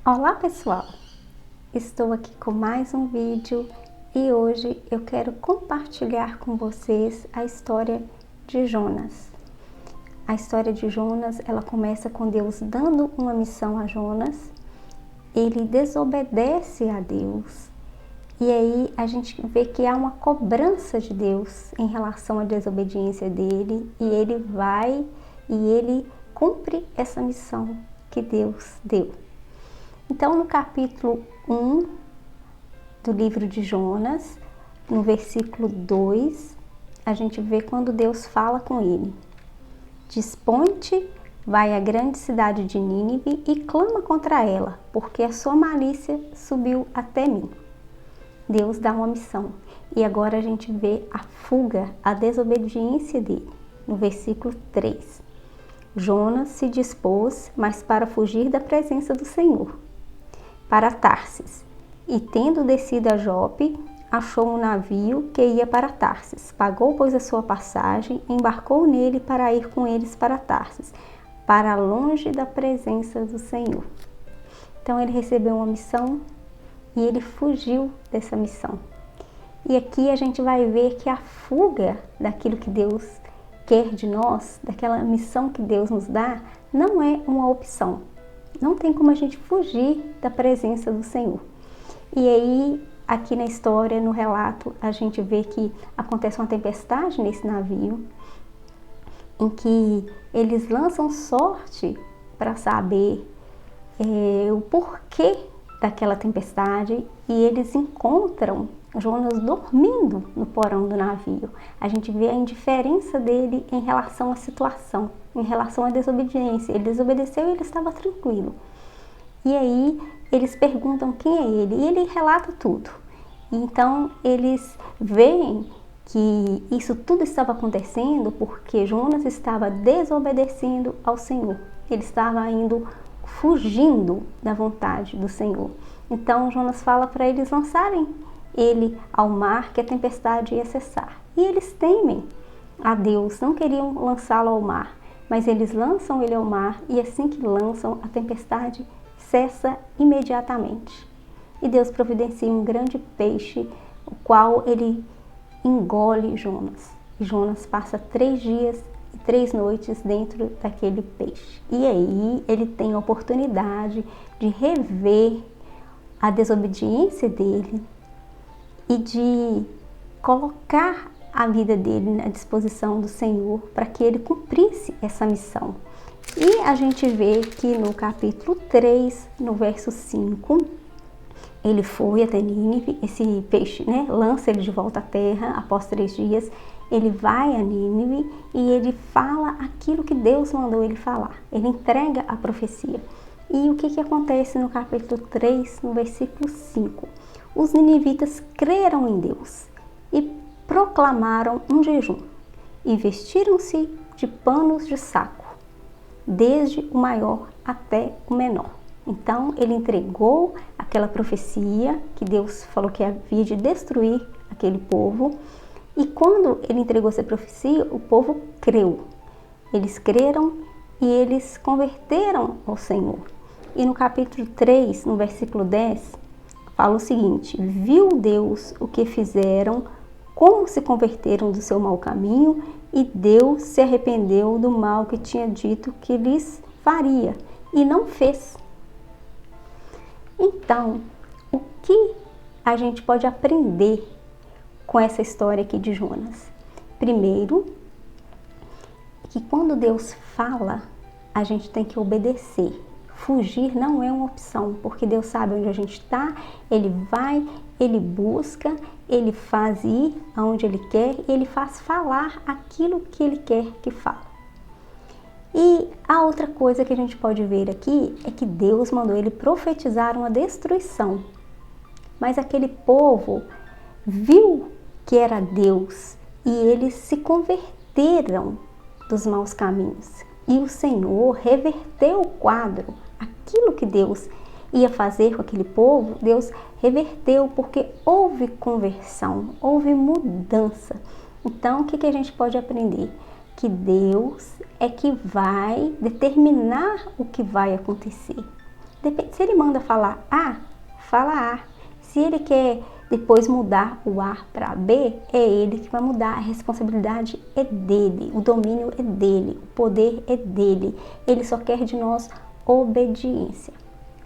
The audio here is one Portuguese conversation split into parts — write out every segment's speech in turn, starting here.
Olá pessoal, estou aqui com mais um vídeo e hoje eu quero compartilhar com vocês a história de Jonas. A história de Jonas, ela começa com Deus dando uma missão a Jonas, ele desobedece a Deus e aí a gente vê que há uma cobrança de Deus em relação à desobediência dele e ele vai e ele cumpre essa missão que Deus deu. Então, no capítulo 1 do livro de Jonas, no versículo 2, a gente vê quando Deus fala com ele. Dispõe-te, vai à grande cidade de Nínive e clama contra ela, porque a sua malícia subiu até mim. Deus dá uma missão. E agora a gente vê a fuga, a desobediência dele, no versículo 3. Jonas se dispôs, mas para fugir da presença do Senhor, para Tarsis, e tendo descido a Jope, achou um navio que ia para Tarsis. Pagou, pois, a sua passagem, embarcou nele para ir com eles para Tarsis, para longe da presença do Senhor. Então ele recebeu uma missão e ele fugiu dessa missão. E aqui a gente vai ver que a fuga daquilo que Deus quer de nós, daquela missão que Deus nos dá, não é uma opção. Não tem como a gente fugir da presença do Senhor. E aí, aqui na história, no relato, a gente vê que acontece uma tempestade nesse navio, em que eles lançam sorte para saber o porquê daquela tempestade e eles encontram Jonas dormindo no porão do navio. A gente vê a indiferença dele em relação à situação, em relação à desobediência. Ele desobedeceu e ele estava tranquilo. E aí eles perguntam quem é ele e ele relata tudo. Então eles veem que isso tudo estava acontecendo porque Jonas estava desobedecendo ao Senhor. Ele estava fugindo da vontade do Senhor. Então Jonas fala para eles lançarem ele ao mar, que a tempestade ia cessar. E eles temem a Deus, não queriam lançá-lo ao mar, mas eles lançam ele ao mar e assim que lançam, a tempestade cessa imediatamente. E Deus providencia um grande peixe, o qual ele engole Jonas. E Jonas passa 3 dias e 3 noites dentro daquele peixe. E aí ele tem a oportunidade de rever a desobediência dele e de colocar a vida dele na disposição do Senhor para que ele cumprisse essa missão. E a gente vê que no capítulo 3, no verso 5, ele foi até Nínive, esse peixe, lança ele de volta à terra após 3 dias, ele vai a Nínive e ele fala aquilo que Deus mandou ele falar, ele entrega a profecia. E o que acontece no capítulo 3, no versículo 5? Os ninivitas creram em Deus e proclamaram um jejum e vestiram-se de panos de saco, desde o maior até o menor. Então ele entregou aquela profecia que Deus falou que havia de destruir aquele povo, e quando ele entregou essa profecia, o povo creu. Eles creram e eles converteram ao Senhor. E no capítulo 3, no versículo 10, fala o seguinte: viu Deus o que fizeram, como se converteram do seu mau caminho, e Deus se arrependeu do mal que tinha dito que lhes faria, e não fez. Então, o que a gente pode aprender com essa história aqui de Jonas? Primeiro, que quando Deus fala, a gente tem que obedecer. Fugir não é uma opção, porque Deus sabe onde a gente está, Ele vai, Ele busca, Ele faz ir aonde Ele quer e Ele faz falar aquilo que Ele quer que fale. E a outra coisa que a gente pode ver aqui é que Deus mandou ele profetizar uma destruição. Mas aquele povo viu que era Deus e eles se converteram dos maus caminhos. E o Senhor reverteu o quadro. Aquilo que Deus ia fazer com aquele povo, Deus reverteu porque houve conversão, houve mudança. Então, o que a gente pode aprender? Que Deus é que vai determinar o que vai acontecer. Se ele manda falar A, fala A. Se ele quer depois mudar o A para B, é ele que vai mudar. A responsabilidade é dele, o domínio é dele, o poder é dele. Ele só quer de nós obediência.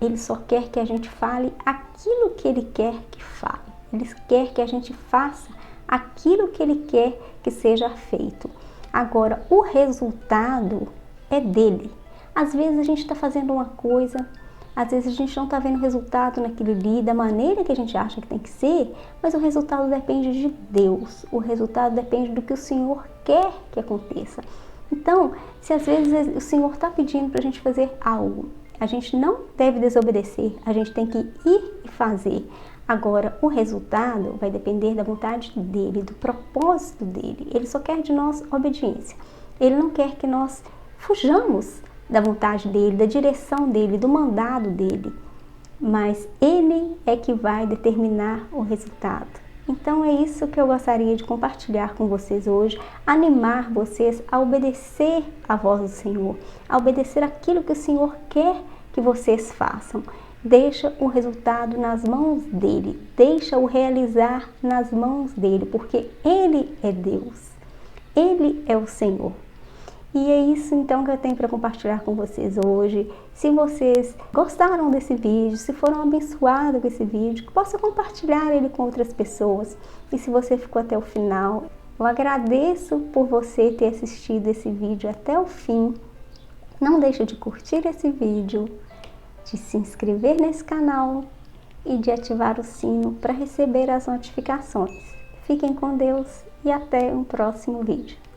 Ele só quer que a gente fale aquilo que ele quer que fale. Ele quer que a gente faça aquilo que ele quer que seja feito. Agora, o resultado é dele. Às vezes a gente está fazendo uma coisa, às vezes a gente não está vendo resultado naquilo ali, da maneira que a gente acha que tem que ser, mas o resultado depende de Deus. O resultado depende do que o Senhor quer que aconteça. Então, se às vezes o Senhor está pedindo para a gente fazer algo, a gente não deve desobedecer, a gente tem que ir e fazer. Agora, o resultado vai depender da vontade dele, do propósito dele. Ele só quer de nós obediência. Ele não quer que nós fujamos da vontade dele, da direção dele, do mandado dele. Mas ele é que vai determinar o resultado. Então é isso que eu gostaria de compartilhar com vocês hoje, animar vocês a obedecer à voz do Senhor, a obedecer aquilo que o Senhor quer que vocês façam. Deixa o resultado nas mãos dele, deixa o realizar nas mãos dele, porque ele é Deus, ele é o Senhor. E é isso então que eu tenho para compartilhar com vocês hoje. Se vocês gostaram desse vídeo, se foram abençoados com esse vídeo, que possa compartilhar ele com outras pessoas. E se você ficou até o final, eu agradeço por você ter assistido esse vídeo até o fim. Não deixe de curtir esse vídeo, de se inscrever nesse canal e de ativar o sino para receber as notificações. Fiquem com Deus e até um próximo vídeo.